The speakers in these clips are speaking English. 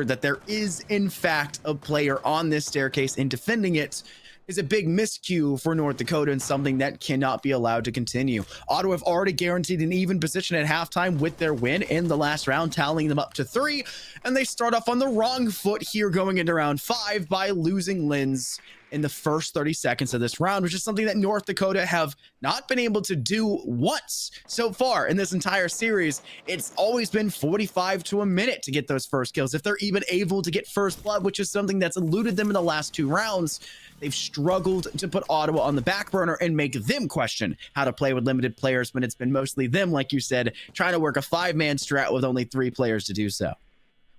that there is in fact a player on this staircase, and defending it is a big miscue for North Dakota and something that cannot be allowed to continue. Ottawa have already guaranteed an even position at halftime with their win in the last round, tallying them up to 3, and they start off on the wrong foot here going into round 5 by losing Linz in the first 30 seconds of this round, which is something that North Dakota have not been able to do once so far in this entire series. It's always been 45 to a minute to get those first kills, if they're even able to get first blood, which is something that's eluded them in the last 2 rounds. They've struggled to put Ottawa on the back burner and make them question how to play with limited players when it's been mostly them, like you said, trying to work a 5-man strat with only 3 players to do so.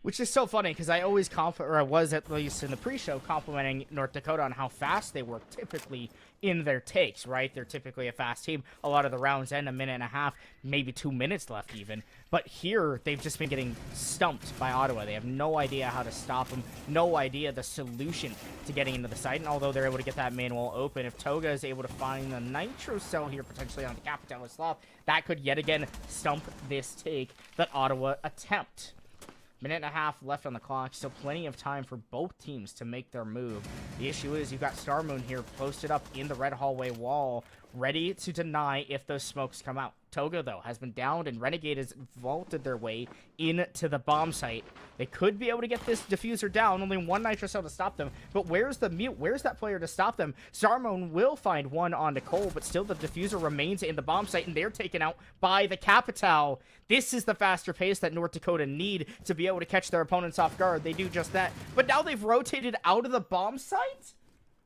Which is so funny because I always I was at least in the pre-show complimenting North Dakota on how fast they work typically in their takes, right? They're typically a fast team. A lot of the rounds end a minute and a half, maybe 2 minutes left even. But here, they've just been getting stumped by Ottawa. They have no idea how to stop them, no idea the solution to getting into the site. And although they're able to get that main wall open, if Toga is able to find the nitro cell here potentially on the Capital Sloth, that could yet again stump this take that Ottawa attempt. Minute and a half left on the clock, so plenty of time for both teams to make their move. The issue is you've got Star Moon here posted up in the red hallway wall, ready to deny if those smokes come out. Toga, though, has been downed, and Renegade has vaulted their way into the bomb site. They could be able to get this diffuser down, only 1 nitro cell to stop them, but where's the mute? Where's that player to stop them? Starmon will find one onto Cole, but still the diffuser remains in the bomb site, and they're taken out by the Capital. This is the faster pace that North Dakota need to be able to catch their opponents off guard. They do just that, but now they've rotated out of the bomb site?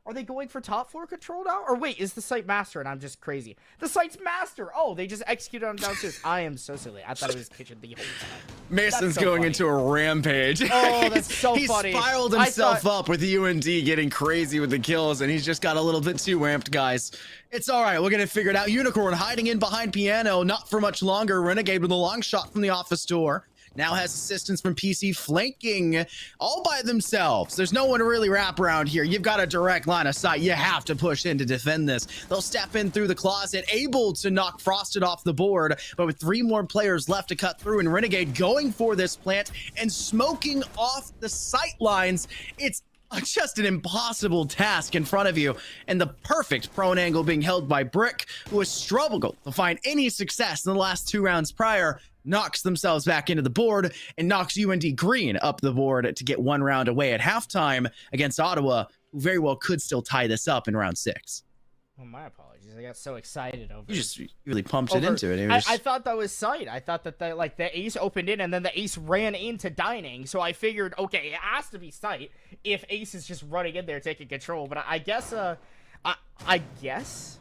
Are they going for top floor control now? Or wait, is the site master and I'm just crazy? The site's master! Oh, they just executed on downstairs. I am so silly. I thought it was kitchen the whole time. Mason's so going into a rampage. Oh, that's so funny. He spiraled himself up with UND getting crazy with the kills, and he's just got a little bit too amped, guys. It's all right. We're going to figure it out. Unicorn hiding in behind Piano. Not for much longer. Renegade with a long shot from the office door. Now has assistance from PC flanking all by themselves. There's no one to really wrap around here. You've got a direct line of sight. You have to push in to defend this. They'll step in through the closet, able to knock Frosted off the board, but with 3 more players left to cut through, and Renegade going for this plant and smoking off the sight lines. It's just an impossible task in front of you, and the perfect prone angle being held by Brick, who has struggled to find any success in the last 2 rounds prior, knocks themselves back into the board and knocks UND Green up the board to get 1 round away at halftime against Ottawa, who very well could still tie this up in round 6. Oh, my apologies. I got so excited over. You really pumped it into it. I thought that was sight. I thought that the ace opened in and then the ace ran into dining. So I figured, okay, it has to be sight if ace is just running in there taking control. But I guess, I guess.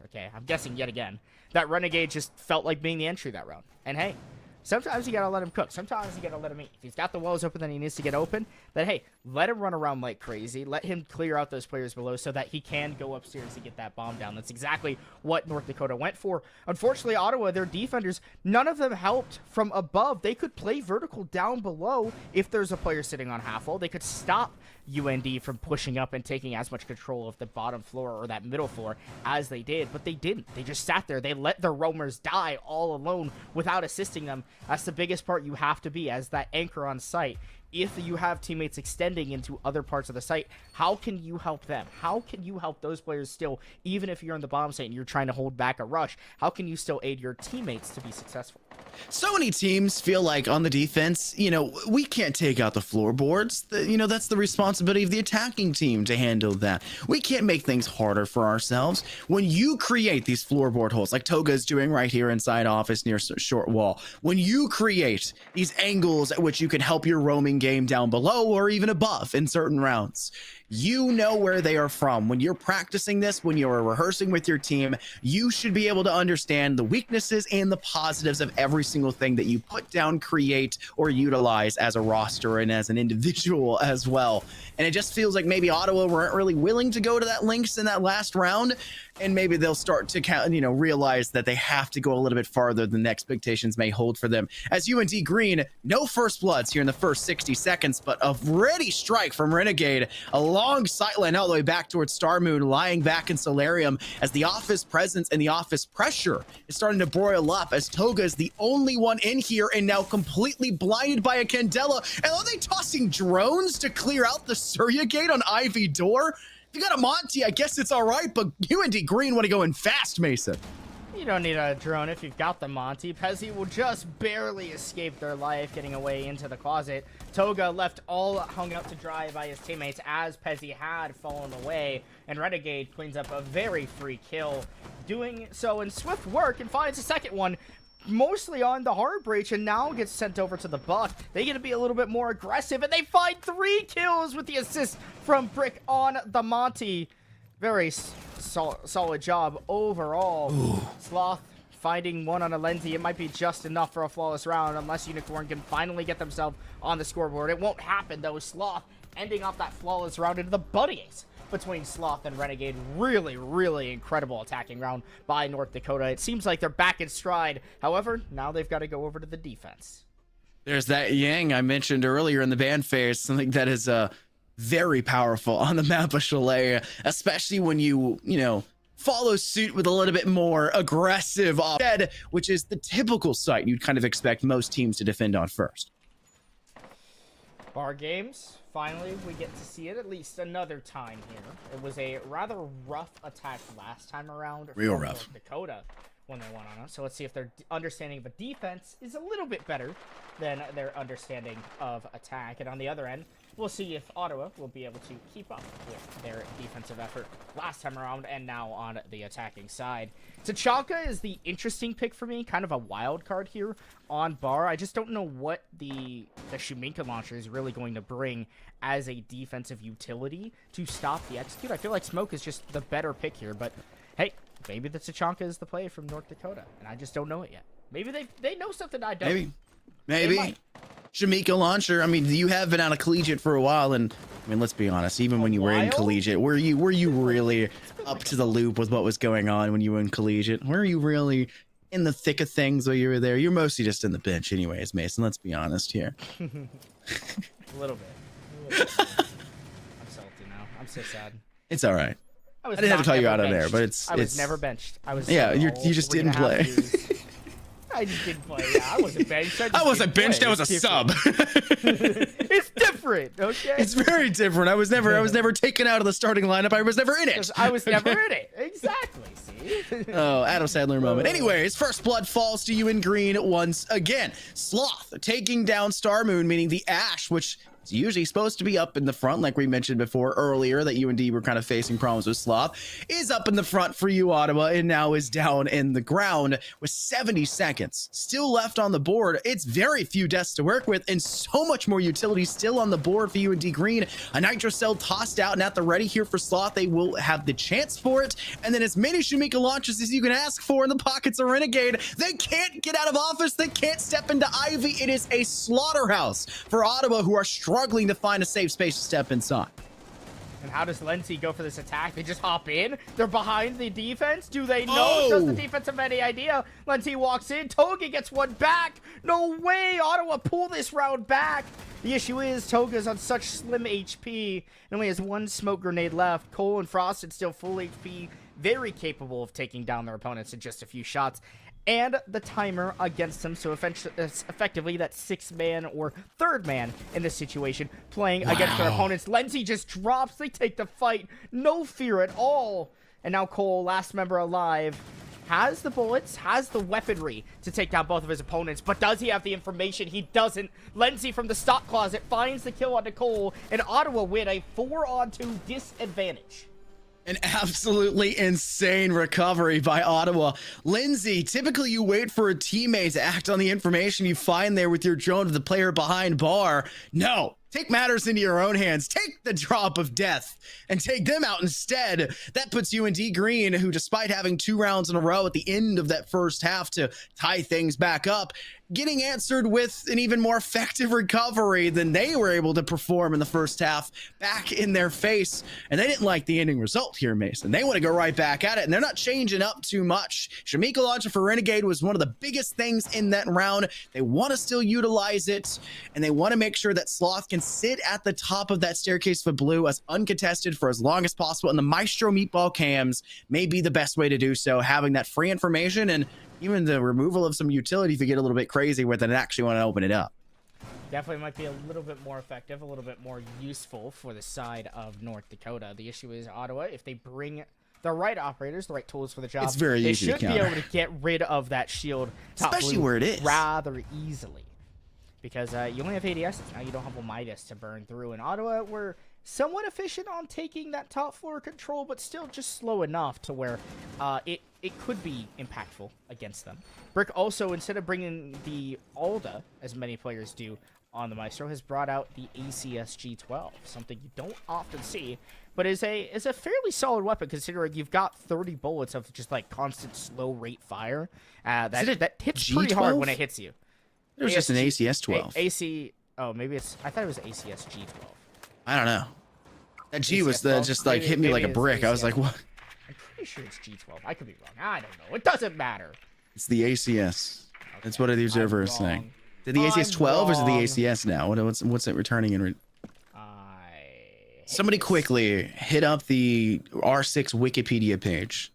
Okay, I'm guessing yet again that Renegade just felt like being the entry that round. And hey, sometimes you gotta let him cook. Sometimes you gotta let him eat. If he's got the walls open that he needs to get open, then hey, let him run around like crazy. Let him clear out those players below so that he can go upstairs to get that bomb down. That's exactly what North Dakota went for. Unfortunately, Ottawa, their defenders, none of them helped from above. They could play vertical down below if there's a player sitting on half wall. They could stop UND from pushing up and taking as much control of the bottom floor or that middle floor as they did, but they didn't. They just sat there. They let their roamers die all alone without assisting them. That's the biggest part you have to be as that anchor on site. If you have teammates extending into other parts of the site, how can you help them? How can you help those players still, even if you're in the bomb site and you're trying to hold back a rush? How can you still aid your teammates to be successful? So many teams feel like on the defense, we can't take out the floorboards. That's the responsibility of the attacking team to handle that. We can't make things harder for ourselves. When you create these floorboard holes, like Toga is doing right here inside office near short wall, when you create these angles at which you can help your roaming game down below or even above in certain rounds, you know where they are from. When you're practicing this, when you're rehearsing with your team, you should be able to understand the weaknesses and the positives of every single thing that you put down, create, or utilize as a roster and as an individual as well. And it just feels like maybe Ottawa weren't really willing to go to that lengths in that last round, and maybe they'll start to realize that they have to go a little bit farther than the expectations may hold for them. As UND Green, no first bloods here in the first 60 seconds, but a ready strike from Renegade. A long long sightline all the way back towards Star Moon, lying back in Solarium as the office presence and the office pressure is starting to broil up as Toga is the only one in here and now completely blinded by a Candela. And are they tossing drones to clear out the Surya gate on Ivy Door? If you got a Monty, I guess it's all right, but UND Green want to go in fast, Mason. You don't need a drone if you've got the Monty. Pezzy will just barely escape their life, getting away into the closet. Toga left all hung out to dry by his teammates as Pezzy had fallen away, and Renegade cleans up a very free kill, doing so in swift work and finds a second one, mostly on the hard breach, and now gets sent over to the Buck. They get to be a little bit more aggressive, and they find 3 kills with the assist from Brick on the Monty. Very solid job overall. Ooh. Sloth finding one on a Lenzy. It might be just enough for a flawless round unless Unicorn can finally get themselves on the scoreboard. It won't happen though. Sloth ending off that flawless round into the buddies between Sloth and Renegade. Really, really incredible attacking round by North Dakota. It seems like they're back in stride. However, now they've got to go over to the defense. There's that Yang I mentioned earlier in the ban phase. Something that is very powerful on the map of Chalet, especially when you know, follow suit with a little bit more aggressive offset, which is the typical site you'd kind of expect most teams to defend on first. Bar games. Finally, we get to see it at least another time here. It was a rather rough attack last time around. Real rough. North Dakota when they won on us. So let's see if their understanding of a defense is a little bit better than their understanding of attack. And on the other end, we'll see if Ottawa will be able to keep up with their defensive effort last time around and now on the attacking side. Tachanka is the interesting pick for me, kind of a wild card here on Bar. I just don't know what the Shuminka launcher is really going to bring as a defensive utility to stop the execute. I feel like Smoke is just the better pick here, but hey, maybe the Tachanka is the play from North Dakota, and I just don't know it yet. Maybe they know something I don't. Maybe. Shuminka launcher. I mean, you have been out of collegiate for a while, and I mean, let's be honest. Even when you were in collegiate, were you really up to the loop with what was going on when you were in collegiate? Were you really in the thick of things while you were there? You're mostly just in the bench, anyways, Mason. Let's be honest here. A little bit. I'm salty now. I'm so sad. It's all right. I didn't have to call you out on there, but I was never benched. I was you just didn't play. I just didn't play. Yeah, I wasn't benched. I wasn't benched. I was a sub. It's different, okay? It's very different. I was never taken out of the starting lineup. I was never in it. I was never in it. Exactly. See? Oh, Adam Sandler moment. Anyways, first blood falls to you in green once again. Sloth taking down Star Moon, meaning the Ash, which is usually supposed to be up in the front, like we mentioned before earlier, that UND were kind of facing problems with Sloth, is up in the front for you, Ottawa, and now is down in the ground with 70 seconds still left on the board. It's very few deaths to work with, and so much more utility still on the board for UND Green. A Nitro Cell tossed out and at the ready here for Sloth. They will have the chance for it, and then as many Shuminka launches as you can ask for in the pockets of Renegade. They can't get out of office. They can't step into Ivy. It is a slaughterhouse for Ottawa, who are struggling to find a safe space to step inside. And how does Lenzy go for this attack? They just hop in? They're behind the defense? Do they know? Does the defense have any idea? Lenzy walks in. Toga gets one back. No way. Ottawa pull this round back. The issue is Toga's on such slim HP and only has one smoke grenade left. Cole and Frosted still full HP. Very capable of taking down their opponents in just a few shots. And the timer against them, so effectively that 6th man or 3rd man in this situation playing against their opponents. Lenzy just drops, they take the fight, no fear at all. And now Cole, last member alive, has the bullets, has the weaponry to take down both of his opponents, but does he have the information? He doesn't. Lenzy from the stock closet finds the kill onto Cole, and Ottawa win a 4-on-2 disadvantage. An absolutely insane recovery by Ottawa. Lenzy, typically you wait for a teammate to act on the information you find there with your drone to the player behind bar. No, take matters into your own hands. Take the drop of death and take them out instead. That puts UND Green, who despite having 2 rounds in a row at the end of that first half to tie things back up, getting answered with an even more effective recovery than they were able to perform in the first half back in their face. And they didn't like the ending result here, Mason. They want to go right back at it, and they're not changing up too much. Shamika launcher for Renegade was one of the biggest things in that round. They want to still utilize it, and they want to make sure that Sloth can sit at the top of that staircase for blue as uncontested for as long as possible. And the Maestro meatball cams may be the best way to do so, having that free information and even the removal of some utility if you get a little bit crazy with it and actually want to open it up. Definitely might be a little bit more effective, a little bit more useful for the side of North Dakota. The issue is Ottawa, if they bring the right operators, the right tools for the job, it's very easy they should to be counter. able to get rid of that shield top Especially blue where it is. rather easily. Because you only have ADS, now you don't have a Midas to burn through. In Ottawa, we're somewhat efficient on taking that top floor control, but still just slow enough to where it could be impactful against them. Brick also, instead of bringing the awdA, as many players do on the Maestro, has brought out the ACSG-12, something you don't often see, but is a fairly solid weapon considering you've got 30 bullets of just like constant slow rate fire. That hits pretty hard when it hits you. It was just an ACS-12. AC. Oh, maybe it's. I thought it was ACSG-12. I don't know. That G was ACS-12? just like Maybe- hit me like a maybe brick. it's I was like, ACS. what? I'm pretty sure it's G12. I could be wrong. I don't know. It doesn't matter. It's the ACS. That's what the observer is saying. wrong. Did the ACS-12 or is it the wrong. ACS now? What's it returning in? Somebody quickly hit up the R6 Wikipedia page.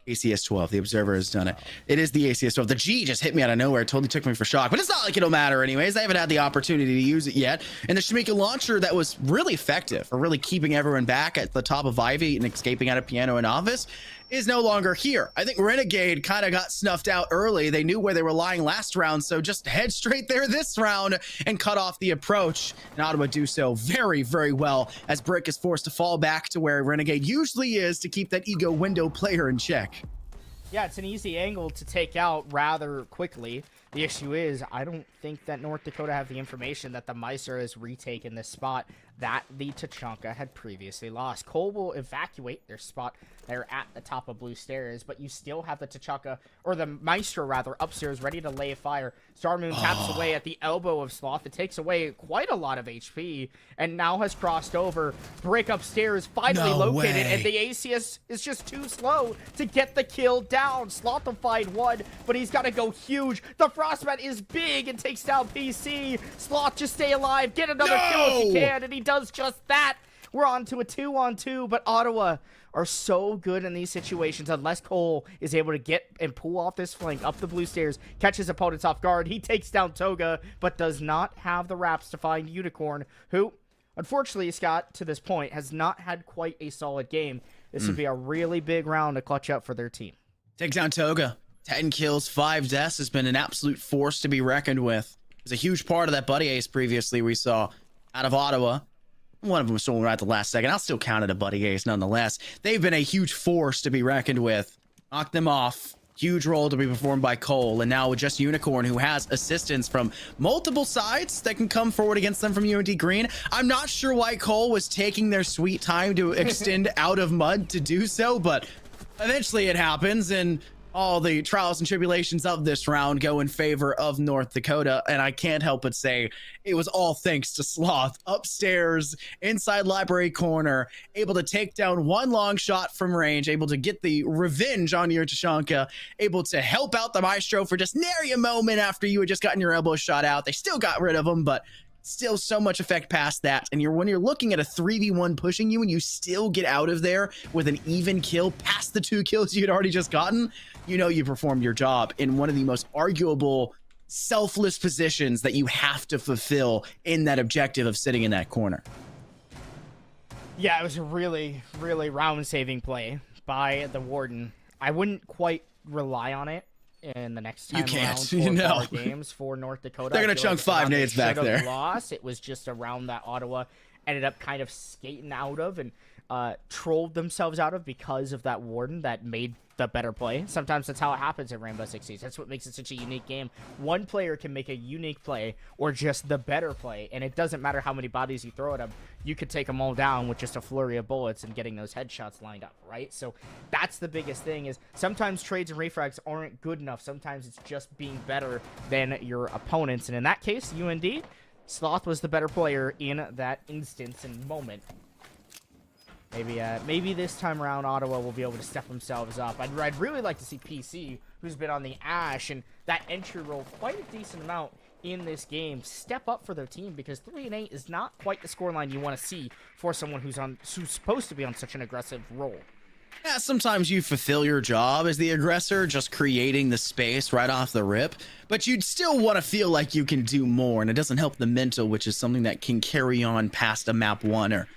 ACS-12. The observer has done it. It is the ACS-12. The G just hit me out of nowhere. It totally took me for shock. But it's not like it'll matter anyways. I haven't had the opportunity to use it yet. And the Shamika launcher that was really effective for really keeping everyone back at the top of Ivy and escaping out of Piano and Office is no longer here. I think Renegade kind of got snuffed out early. They knew where they were lying last round, so just head straight there this round and cut off the approach. And Ottawa do so very, very well as Brick is forced to fall back to where Renegade usually is to keep that ego window player in check. Yeah, it's an easy angle to take out rather quickly. The issue is, I don't think that North Dakota have the information that the Meister has retaken this spot that the Tachanka had previously lost. Cole will evacuate their spot. They're at the top of blue stairs, but you still have the Tachanka, or the Maestro rather, upstairs ready to lay fire. Starmoon taps away at the elbow of Sloth. It takes away quite a lot of HP, and now has crossed over. Brick upstairs, finally located, and the ACS is just too slow to get the kill down. Slothified one, but he's got to go huge. The Frostbat is big and takes down PC. Sloth, just stay alive. Get another kill if you can, and he does just that. We're on to a 2-on-2, but Ottawa are so good in these situations unless Cole is able to get and pull off this flank up the blue stairs, catch his opponents off guard. He takes down Toga, but does not have the wraps to find Unicorn, who, unfortunately, Scott, to this point, has not had quite a solid game. This would be a really big round to clutch up for their team. Take down Toga. 10 kills, 5 deaths has been an absolute force to be reckoned with. It's a huge part of that buddy ace previously we saw out of Ottawa. One of them was stolen right at the last second. I'll still count it a buddy ace nonetheless. They've been a huge force to be reckoned with. Knock them off. Huge role to be performed by Cole. And now with just Unicorn, who has assistance from multiple sides that can come forward against them from UNT Green. I'm not sure why Cole was taking their sweet time to extend out of mud to do so, but eventually it happens, and all the trials and tribulations of this round go in favor of North Dakota, and I can't help but say it was all thanks to Sloth upstairs inside library corner, able to take down one long shot from range, able to get the revenge on your Tachanka, able to help out the Maestro for just nary a moment after you had just gotten your elbow shot out. They still got rid of him, but still so much effect past that. And when you're looking at a 3v1 pushing you and you still get out of there with an even kill past the 2 kills you had already just gotten, you know you performed your job in one of the most arguable selfless positions that you have to fulfill in that objective of sitting in that corner. Yeah, it was a really, really round-saving play by the Warden. I wouldn't quite rely on it in the next time You can't, around you know. for games for North Dakota. They're gonna I feel chunk it's a 5 round nades they back should have there. Lost. It was just a round that Ottawa ended up kind of skating out of, and trolled themselves out of because of that warden that made the better play. Sometimes that's how it happens in Rainbow Six Siege. That's what makes it such a unique game. One player can make a unique play or just the better play, and it doesn't matter how many bodies you throw at them. You could take them all down with just a flurry of bullets and getting those headshots lined up, right? So that's the biggest thing is sometimes trades and refrags aren't good enough. Sometimes it's just being better than your opponents, and in that case, UND, Sloth was the better player in that instance and moment. Maybe this time around, Ottawa will be able to step themselves up. I'd really like to see PC, who's been on the Ash and that entry role quite a decent amount in this game, step up for their team, because 3-8 is not quite the scoreline you want to see for someone who's supposed to be on such an aggressive role. Yeah, sometimes you fulfill your job as the aggressor, just creating the space right off the rip, but you'd still want to feel like you can do more, and it doesn't help the mental, which is something that can carry on past a map 1 or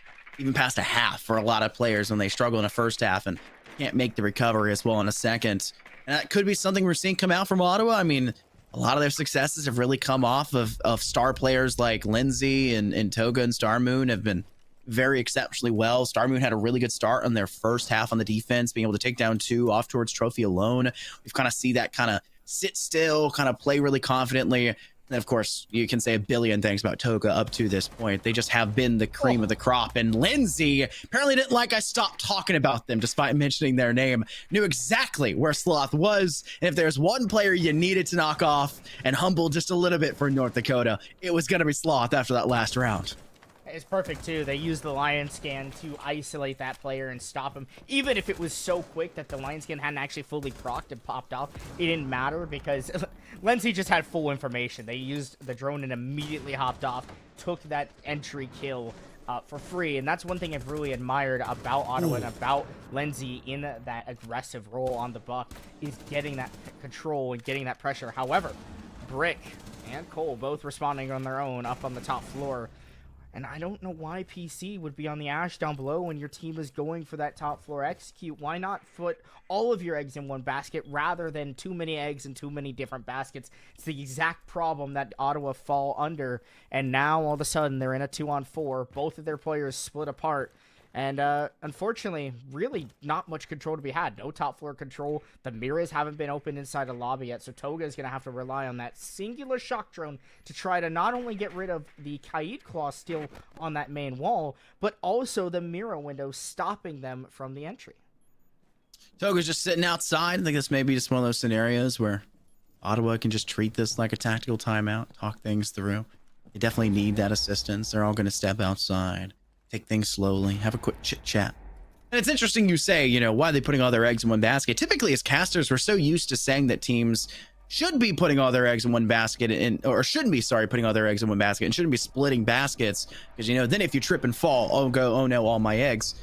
even past a half for a lot of players when they struggle in a first half and can't make the recovery as well in a second. And that could be something we're seeing come out from Ottawa. I mean, a lot of their successes have really come off of star players like Lindsay and Toga and Star Moon have been very exceptionally well. Star Moon had a really good start on their first half on the defense, being able to take down 2 off towards trophy alone. We've kind of see that kind of sit still, kind of play really confidently. And of course, you can say a billion things about Toga up to this point. They just have been the cream of the crop. And Lindsay apparently didn't like I stopped talking about them despite mentioning their name. Knew exactly where Sloth was. And if there's one player you needed to knock off and humble just a little bit for North Dakota, it was going to be Sloth after that last round. It's perfect, too. They used the Lion Scan to isolate that player and stop him. Even if it was so quick that the Lion Scan hadn't actually fully procced and popped off, it didn't matter because Lindsay just had full information. They used the drone and immediately hopped off, took that entry kill for free. And that's one thing I've really admired about Ottawa and about Lindsay in that aggressive role on the buck is getting that control and getting that pressure. However, Brick and Cole both responding on their own up on the top floor. And I don't know why PC would be on the Ash down below when your team is going for that top floor execute. Why not put all of your eggs in one basket rather than too many eggs in too many different baskets? It's the exact problem that Ottawa fall under. And now all of a sudden they're in a 2-on-4. Both of their players split apart. And unfortunately, really not much control to be had. No top floor control. The mirrors haven't been opened inside a lobby yet, so Toga is going to have to rely on that singular shock drone to try to not only get rid of the Kaid Claw still on that main wall, but also the mirror window stopping them from the entry. Toga's just sitting outside. I think this may be just one of those scenarios where Ottawa can just treat this like a tactical timeout, talk things through. They definitely need that assistance. They're all going to step outside, take things slowly, have a quick chit chat. And it's interesting you say, you know, why are they putting all their eggs in one basket? Typically, as casters, we're so used to saying that teams should be putting all their eggs in one basket or shouldn't be, putting all their eggs in one basket and shouldn't be splitting baskets. Because, you know, then if you trip and fall, oh no, all my eggs.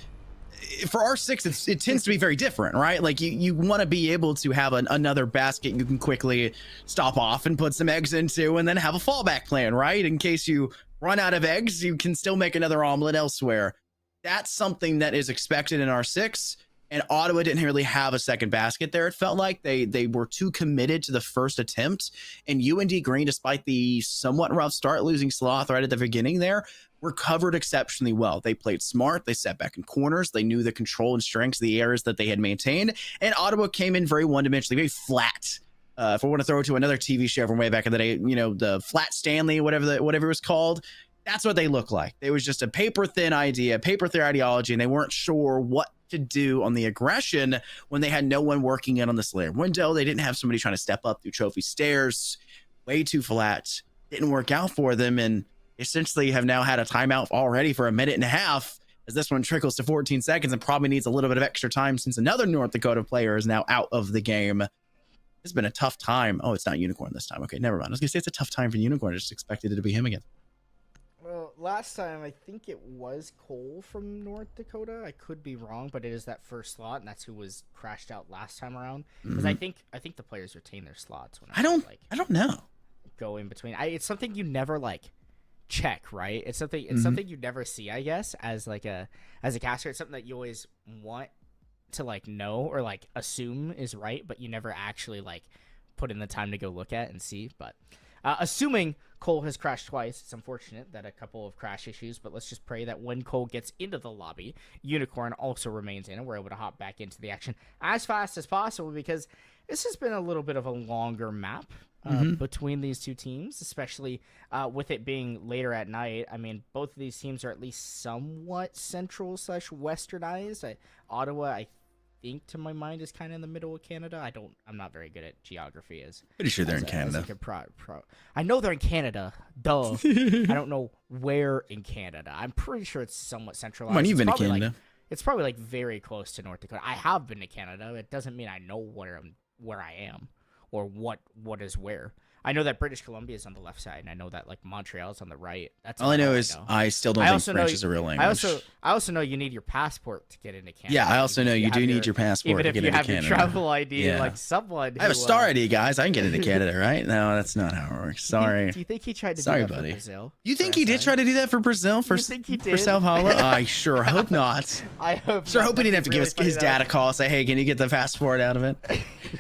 For R6, it tends to be very different, right? Like you want to be able to have another basket you can quickly stop off and put some eggs into and then have a fallback plan, right? In case you run out of eggs, you can still make another omelet elsewhere. That's something that is expected in R6, and Ottawa didn't really have a second basket there. It felt like they were too committed to the first attempt, and UND Green, despite the somewhat rough start, losing Sloth right at the beginning there, recovered exceptionally well. They played smart, they sat back in corners, they knew the control and strengths of the areas that they had maintained, and Ottawa came in very one-dimensionally, very flat. If I want to throw it to another TV show from way back in the day, you know, the Flat Stanley, whatever it was called, that's what they look like. It was just a paper-thin idea, paper-thin ideology, and they weren't sure what to do on the aggression when they had no one working in on the Slayer window. They didn't have somebody trying to step up through trophy stairs. Way too flat. Didn't work out for them, and essentially have now had a timeout already for a minute and a half, as this one trickles to 14 seconds and probably needs a little bit of extra time since another North Dakota player is now out of the game. It's been a tough time. Oh, it's not Unicorn this time. Okay, never mind. I was going to say it's a tough time for Unicorn. I just expected it to be him again. Well, last time I think it was Cole from North Dakota. I could be wrong, but it is that first slot, and that's who was crashed out last time around. Because I think the players retain their slots. When I don't know. Go in between. It's something you never check, right? It's something you never see, I guess, as a caster. It's something that you always want to know or assume is right, but you never actually put in the time to go look at and see. But Assuming Cole has crashed twice, it's unfortunate that a couple of crash issues, but let's just pray that when Cole gets into the lobby, Unicorn also remains in, and we're able to hop back into the action as fast as possible, because this has been a little bit of a longer map between these two teams, especially with it being later at night. I mean, both of these teams are at least somewhat central/westernized. Ottawa, I think, to my mind, is kind of in the middle of Canada. I'm not very good at geography. Pretty sure they're in Canada. I know they're in Canada. Duh. I don't know where in Canada. I'm pretty sure it's somewhat centralized. Come on, you've been to Canada. It's probably like very close to North Dakota. I have been to Canada. It doesn't mean I know where I am or what is where. I know that British Columbia is on the left side, and I know that like Montreal is on the right. That's all I know is I still don't think French is a real language. I also know you need your passport to get into Canada. Yeah, I also know you do need your passport to get into Canada. Even if you have your travel ID, like someone. I have a star ID, guys. I can get into Canada, right? No, that's not how it works. Sorry. Do you think he tried to do that for Brazil? You think he did try to do that for Brazil? For Sao Paulo? I sure hope not. I hope. Sure hope he didn't have to give his dad a call, say, hey, can you get the passport out of it?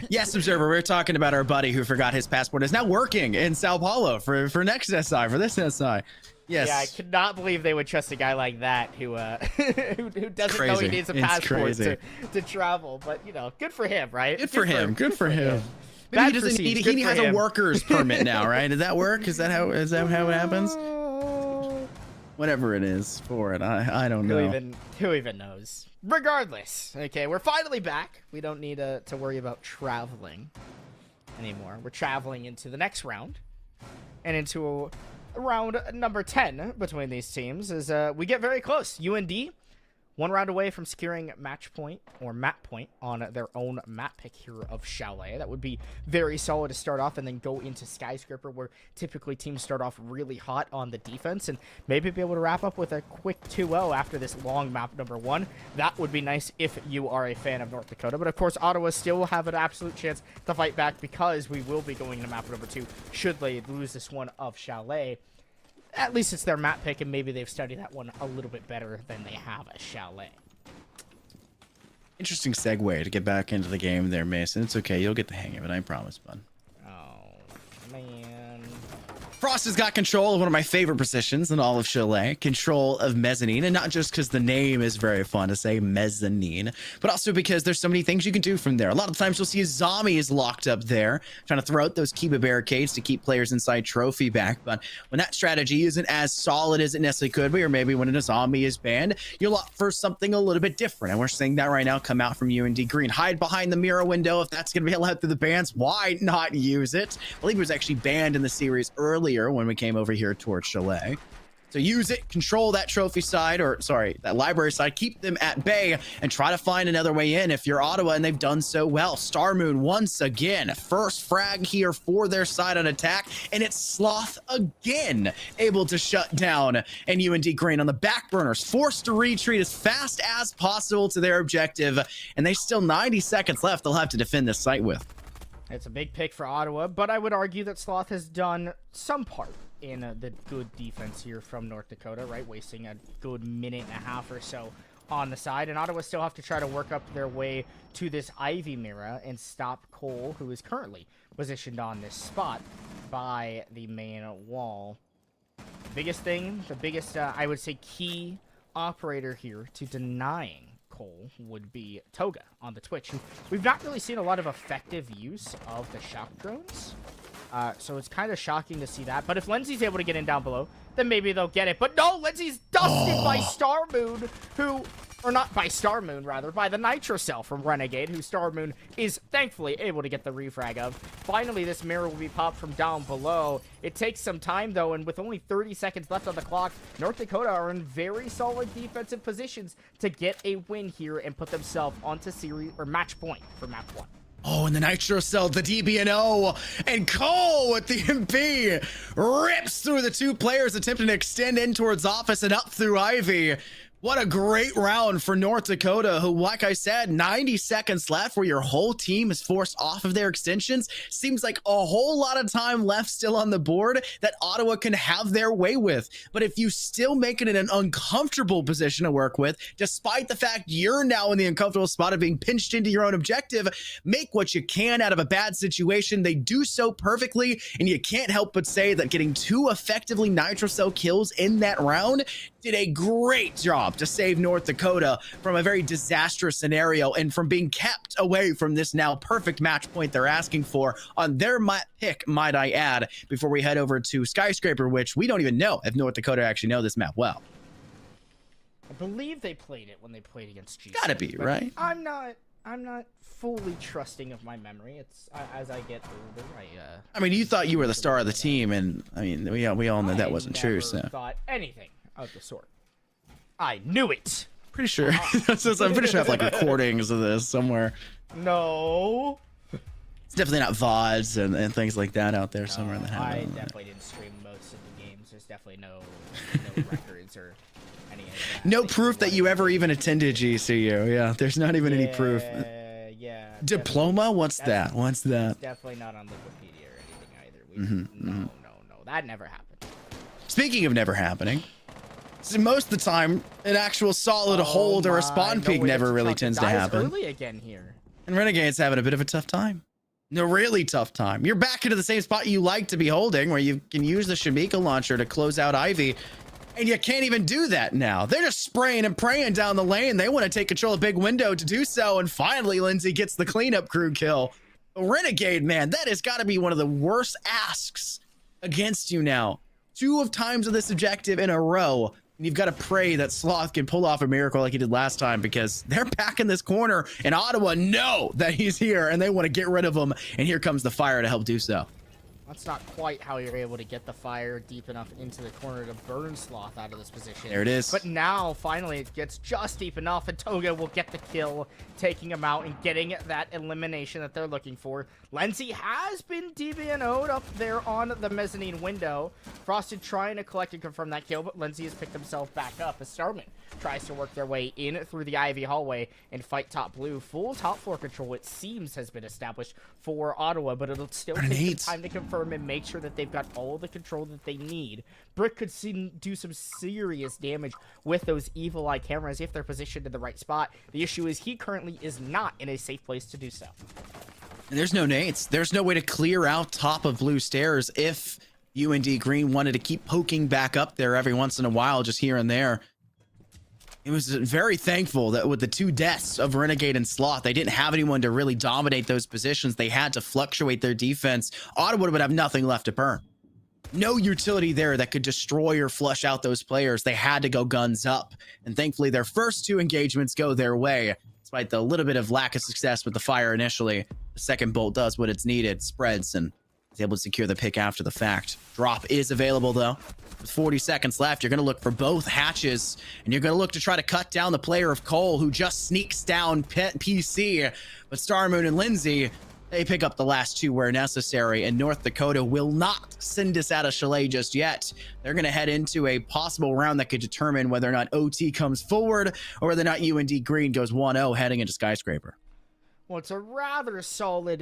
Yes, Observer, we're talking about our buddy who forgot his passport is now working in Sao Paulo for next SI, for this SI. Yes. Yeah, I could not believe they would trust a guy like that who who doesn't know he needs a passport to travel. But, you know, good for him, right? Good for him. Maybe he doesn't need he has a worker's permit now, right? Does that work? Is that how it happens? Whatever it is for it, I don't know. Who even knows? Regardless, okay, we're finally back. We don't need to worry about traveling anymore. We're traveling into the next round, and into round number 10 between these teams as we get very close. UND, one round away from securing match point or map point on their own map pick here of Chalet. That would be very solid to start off and then go into Skyscraper, where typically teams start off really hot on the defense and maybe be able to wrap up with a quick 2-0 after this long map number 1. That would be nice if you are a fan of North Dakota. But of course, Ottawa still will have an absolute chance to fight back, because we will be going into map number 2 should they lose this one of Chalet. At least it's their map pick, and maybe they've studied that one a little bit better than they have at Chalet. Interesting segue to get back into the game there, Mason. It's okay. You'll get the hang of it. I promise, bud. Oh, man. Frost has got control of one of my favorite positions in all of Chalet, control of mezzanine, and not just because the name is very fun to say, mezzanine, but also because there's so many things you can do from there. A lot of times you'll see a zombie is locked up there, trying to throw out those Kiba barricades to keep players inside trophy back, but when that strategy isn't as solid as it necessarily could be, or maybe when a zombie is banned, you'll opt for something a little bit different, and we're seeing that right now come out from UND Green. Hide behind the mirror window. If that's going to be allowed through the bans, why not use it? I believe it was actually banned in the series earlier when we came over here towards Chalet. So use it, control that trophy side, or sorry, that library side, keep them at bay and try to find another way in if you're Ottawa, and they've done so well. Star Moon once again, first frag here for their side on attack, and it's Sloth again able to shut down, and UND Green on the back burners forced to retreat as fast as possible to their objective, and they still 90 seconds left they'll have to defend this site with. It's a big pick for Ottawa, but I would argue that Sloth has done some part in the good defense here from North Dakota, right? Wasting a good minute and a half or so on the side, and Ottawa still have to try to work up their way to this Ivy mirror and stop Cole, who is currently positioned on this spot by the main wall. Biggest thing, the biggest, I would say, key operator here to denying Cole would be Toga on the Twitch. We've not really seen a lot of effective use of the shock drones, so it's kind of shocking to see that. But if Lindsay's able to get in down below, then maybe they'll get it. But no, Lindsay's dusted by Star Moon, or not by Star Moon, rather, by the Nitro Cell from Renegade, who Star Moon is thankfully able to get the refrag of. Finally, this mirror will be popped from down below. It takes some time, though, and with only 30 seconds left on the clock, North Dakota are in very solid defensive positions to get a win here and put themselves onto series or match point for map 1. Oh, and the Nitro Cell, the DBNO, and Cole with the MP rips through the two players attempting to extend in towards Office and up through Ivy. What a great round for North Dakota, who, like I said, 90 seconds left where your whole team is forced off of their extensions. Seems like a whole lot of time left still on the board that Ottawa can have their way with. But if you still make it in an uncomfortable position to work with, despite the fact you're now in the uncomfortable spot of being pinched into your own objective, make what you can out of a bad situation. They do so perfectly, and you can't help but say that getting 2 effectively Nitro Cell kills in that round did a great job to save North Dakota from a very disastrous scenario and from being kept away from this now perfect match point they're asking for on their pick, might I add, before we head over to Skyscraper, which we don't even know if North Dakota actually know this map well. I believe they played it when they played against GC. Gotta be, right? I'm not fully trusting of my memory. It's as I get older, I mean, you thought you were the star of the team, and I mean, we all know that wasn't true. So thought anything of the sort. I knew it. Pretty sure. So I'm pretty sure I have like recordings of this somewhere. No. It's definitely not VODs and things like that out there No, somewhere in the I definitely didn't stream most of the games. There's definitely no records or any of that. No proof that you ever even attended GCU. Yeah, there's not even any proof. Yeah. Diploma? What's that? What's that? Definitely not on Wikipedia or anything either. No. That never happened. Speaking of never happening, so most of the time, an actual solid hold or a spawn peak never really tends to happen. Early again here. And Renegade's having a bit of a tough time. A really tough time. You're back into the same spot you like to be holding, where you can use the Shamika launcher to close out Ivy. And you can't even do that now. They're just spraying and praying down the lane. They want to take control of Big Window to do so. And finally, Lindsay gets the cleanup crew kill. Renegade, man, that has got to be one of the worst asks against you now. 2 times of this objective in a row. And you've got to pray that Sloth can pull off a miracle like he did last time, because they're back in this corner and Ottawa know that he's here and they want to get rid of him. And here comes the fire to help do so. That's not quite how you're able to get the fire deep enough into the corner to burn Sloth out of this position. There it is. But now, finally, it gets just deep enough, and Toga will get the kill, taking him out and getting that elimination that they're looking for. Lenzy has been DBNO'd up there on the mezzanine window. Frosted trying to collect and confirm that kill, but Lenzy has picked himself back up as Starman tries to work their way in through the Ivy hallway and fight top blue. Full top floor control, it seems, has been established for Ottawa, but it'll still take some time to confirm and make sure that they've got all the control that they need. Brick could do some serious damage with those evil eye cameras if they're positioned in the right spot. The issue is he currently is not in a safe place to do so. And there's no nades. There's no way to clear out top of blue stairs if UND Green wanted to keep poking back up there every once in a while, just here and there. It was very thankful that with the 2 deaths of Renegade and Sloth, they didn't have anyone to really dominate those positions. They had to fluctuate their defense. Ottawa would have nothing left to burn. No utility there that could destroy or flush out those players. They had to go guns up. And thankfully, their first 2 engagements go their way. Despite the little bit of lack of success with the fire initially, the second bolt does what it's needed, spreads, and is able to secure the pick after the fact. Drop is available, though. With 40 seconds left, you're going to look for both hatches, and you're going to look to try to cut down the player of Cole, who just sneaks down PC. But Starmoon and Lindsay, they pick up the last 2 where necessary, and North Dakota will not send us out of Chalet just yet. They're going to head into a possible round that could determine whether or not OT comes forward or whether or not UND Green goes 1-0 heading into Skyscraper. Well, it's a rather solid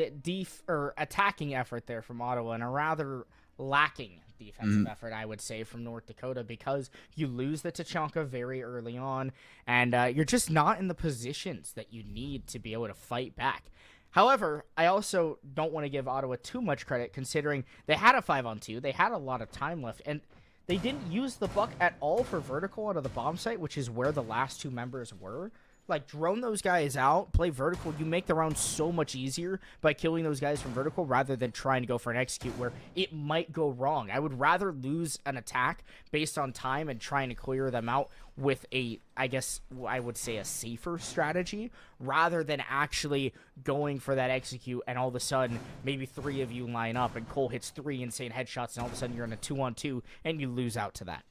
attacking effort there from Ottawa, and a rather lacking defensive effort, I would say, from North Dakota, because you lose the Tachanka very early on, and you're just not in the positions that you need to be able to fight back. However, I also don't want to give Ottawa too much credit, considering they had a 5-on-2, they had a lot of time left, and they didn't use the buck at all for vertical out of the bomb site, which is where the last 2 members were. Like, drone those guys out, play vertical. You make the round so much easier by killing those guys from vertical rather than trying to go for an execute where it might go wrong. I would rather lose an attack based on time and trying to clear them out with a, I guess I would say, a safer strategy rather than actually going for that execute and all of a sudden maybe 3 of you line up and Cole hits 3 insane headshots and all of a sudden you're in a 2-on-2 and you lose out to that.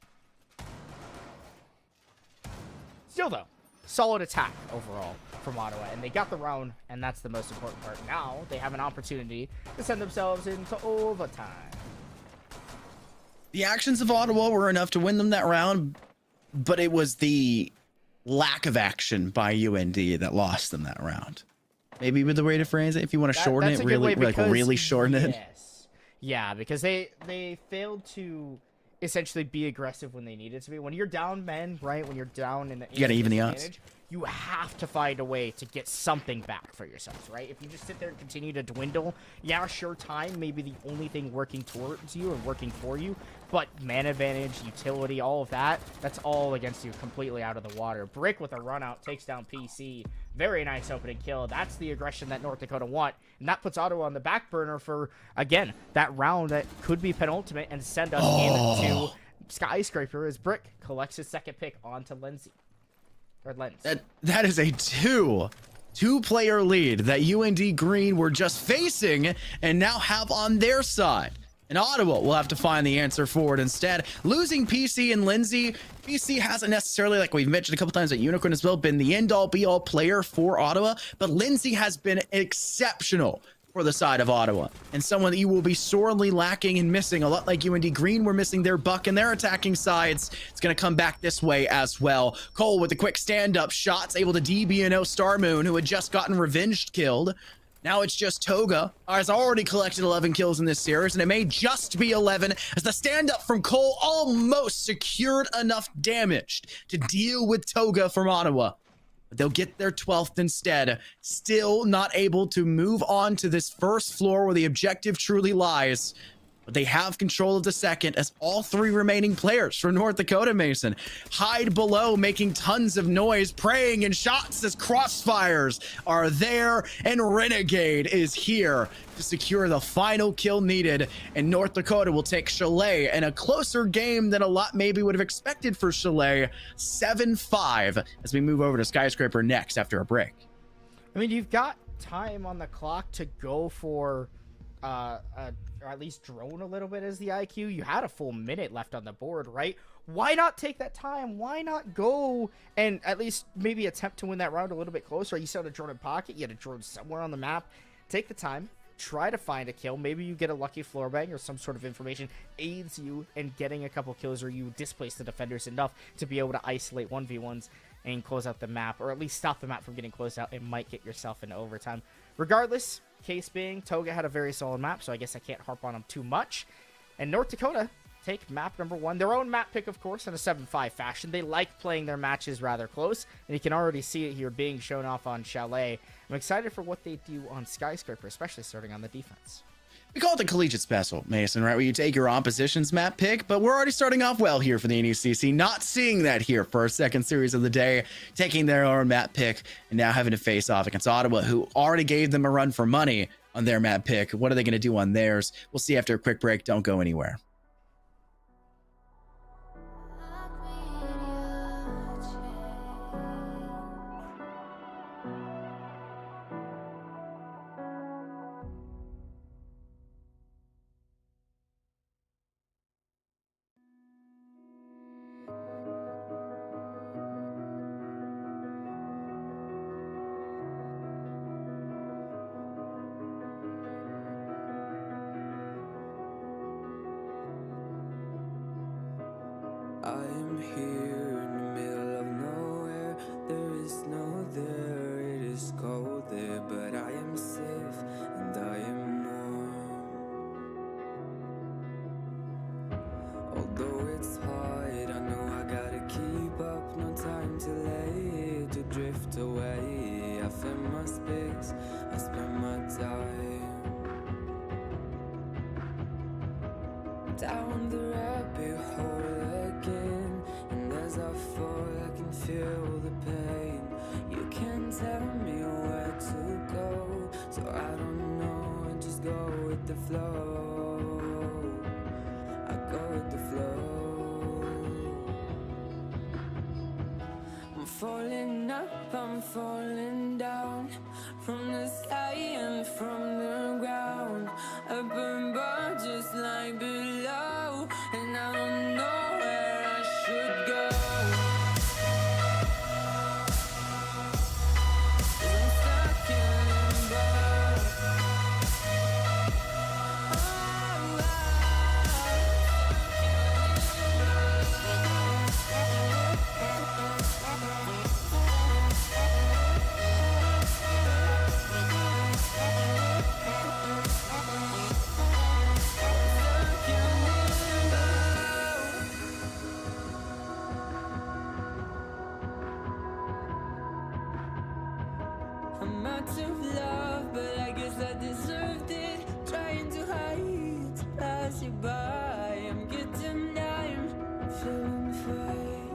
Still, though, solid attack overall from Ottawa, and they got the round, and that's the most important part. Now they have an opportunity to send themselves into overtime. The actions of Ottawa were enough to win them that round, but it was the lack of action by UND that lost them that round. Maybe with the way to phrase it, if you want to shorten it, really, like really shorten it. Yes. Yeah, because they failed to essentially be aggressive when they needed to be. When you're down men, right? When you're down in the you gotta even the odds. You have to find a way to get something back for yourselves, right? If you just sit there and continue to dwindle, yeah, sure, time may be the only thing working towards you and working for you, but man advantage, utility, all of that, that's all against you, completely out of the water. Brick with a run out takes down PC. Very nice opening kill. That's the aggression that North Dakota want, and that puts Ottawa on the back burner for, again, that round that could be penultimate and send us into Skyscraper as Brick collects his second pick onto Lindsay. Or Lens. That is a two-player lead that UND Green were just facing and now have on their side. And Ottawa will have to find the answer for it instead. Losing PC and Lindsay, PC hasn't necessarily, like we've mentioned a couple times at Unicorn as well, been the end-all be-all player for Ottawa, but Lindsay has been exceptional for the side of Ottawa, and someone that you will be sorely lacking and missing, a lot like UND Green were missing their buck and their attacking sides. It's going to come back this way as well. Cole with the quick stand-up shots, able to DBNO Star Moon, who had just gotten revenged killed. Now it's just Toga, has already collected 11 kills in this series, and it may just be 11 as the stand-up from Cole almost secured enough damage to deal with Toga from Ottawa. They'll get their 12th instead, still not able to move on to this first floor where the objective truly lies. But they have control of the second as all three remaining players from North Dakota, Mason, hide below, making tons of noise, praying and shots as crossfires are there, and Renegade is here to secure the final kill needed, and North Dakota will take Chalet in a closer game than a lot maybe would have expected for Chalet, 7-5, as we move over to Skyscraper next after a break. I mean, you've got time on the clock to go for or at least drone a little bit as the IQ. You had a full minute left on the board, right? Why not take that time? Why not go and at least maybe attempt to win that round a little bit closer? You still had a drone in pocket. You had a drone somewhere on the map. Take the time. Try to find a kill. Maybe you get a lucky floor bang or some sort of information aids you in getting a couple kills, or you displace the defenders enough to be able to isolate 1v1s and close out the map, or at least stop the map from getting closed out. It might get yourself into overtime. Regardless, case being, Toga had a very solid map, so I guess I can't harp on them too much. And North Dakota take map number 1. Their own map pick, of course, in a 7-5 fashion. They like playing their matches rather close, and you can already see it here being shown off on Chalet. I'm excited for what they do on Skyscraper, especially starting on the defense. We call it the collegiate special, Mason, right? Where you take your opposition's map pick, but we're already starting off well here for the NECC. Not seeing that here for our second series of the day, taking their own map pick and now having to face off against Ottawa, who already gave them a run for money on their map pick. What are they going to do on theirs? We'll see after a quick break. Don't go anywhere. I'm here in the middle of nowhere. There is no there, it is cold there, but I am safe and I am warm. Although it's hard, I know I gotta keep up. No time to lay to drift away. I find my space, I spend my time down the rabbit hole again, and as I fall I can feel the pain. You can't tell me where to go, so I don't know, I just go with the flow. I go with the flow. I'm falling up, I'm falling down, from the sky and from the ground. Up above just like below, and I don't know where I should go. 'Cause I'm stuck in limbo. lots of love, but I guess I deserved it. Trying to hide, to pass you by. I'm getting numb, I'm feeling fine.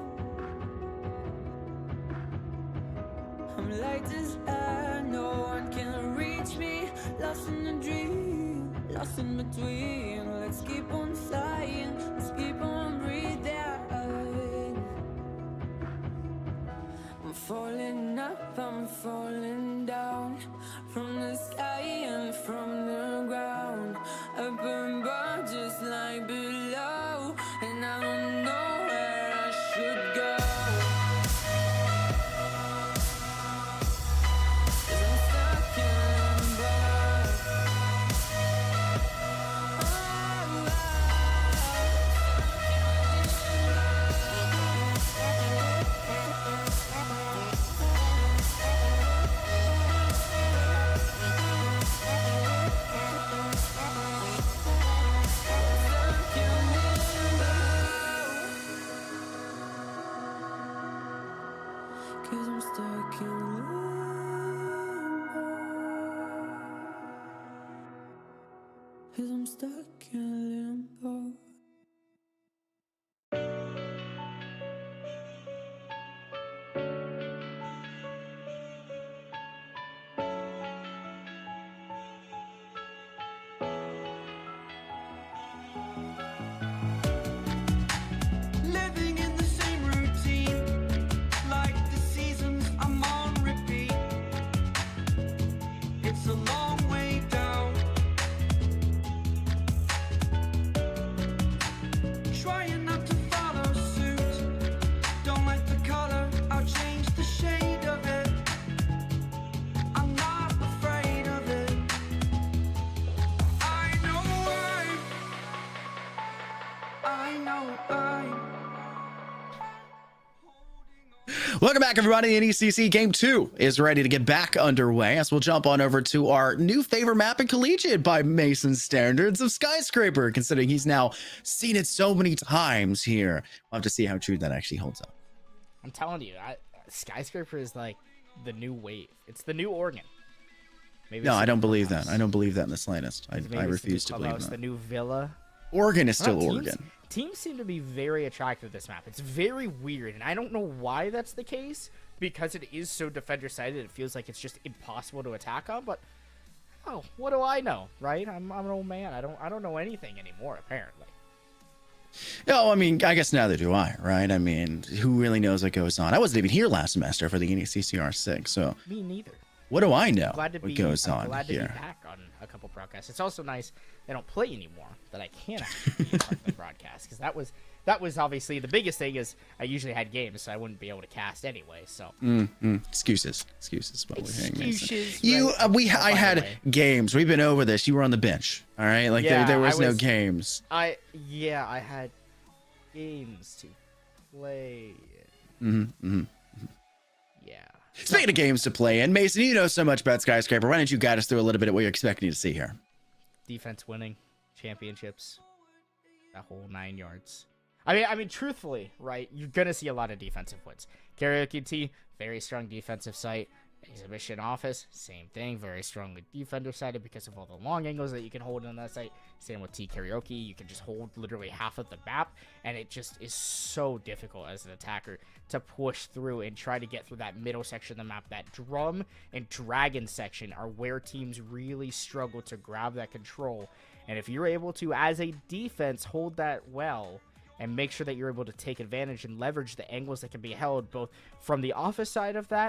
I'm light as air, no one can reach me. Lost in a dream, lost in between. Let's keep on flying, let's keep on breathing. I'm falling up, I'm falling down. From the sky and from the ground. Up above just like below. And I don't know where I should go. 'Cause I'm stuck in limbo. Cause I'm stuck in limbo. Cause I'm stuck in limbo. Living in the same routine, like the seasons I'm on repeat. It's a long way down. Trying not to follow suit. Don't like the color, I'll change the shade of it. I'm not afraid of it. I know I'm Welcome back, everybody. NECC Game 2 is ready to get back underway as we'll jump on over to our new favorite map in Collegiate by Mason's standards of Skyscraper, considering he's now seen it so many times here. We'll have to see how true that actually holds up. I'm telling you, Skyscraper is like the new wave. It's the new Oregon. Maybe No, it's I the don't new believe Clubhouse. that. I don't believe that in the slightest. I Maybe it's the refuse new to believe Clubhouse, that. the new Villa. Oregon is I don't still know, Oregon. Teams seem to be very attracted to this map. It's very weird, and I don't know why that's the case, because it is so defender-sided. It feels like it's just impossible to attack on, but oh, what do I know, right? I'm an old man. I don't know anything anymore, apparently. No, I mean, I guess neither do I, right? I mean, who really knows what goes on? I wasn't even here last semester for the NECCR6, so Me neither. what do I know Glad to what be, goes I'm on glad to here? be back on a couple broadcasts. It's also nice they don't play anymore, that I can actually be on the broadcast, because that was obviously the biggest thing. Is I usually had games, so I wouldn't be able to cast anyway. So Excuses. What we're hearing, Mason. Excuses, You, right. I By the had way. games. We've been over this. You were on the bench, all right? Like Yeah, there was I no was- games. I had games to play. Yeah. Speaking of games to play in, Mason, you know so much about Skyscraper. Why don't you guide us through a little bit of what you're expecting to see here? Defense winning championships, that whole 9 yards. I mean, truthfully, right? You're gonna see a lot of defensive wins. Karaoke T, very strong defensive site. Exhibition Office, same thing, very strongly defender sided because of all the long angles that you can hold on that site. Same with T Karaoke, you can just hold literally half of the map, and it just is so difficult as an attacker to push through and try to get through that middle section of the map. That drum and dragon section are where teams really struggle to grab that control. And if you're able to, as a defense, hold that well and make sure that you're able to take advantage and leverage the angles that can be held both from the office side of that,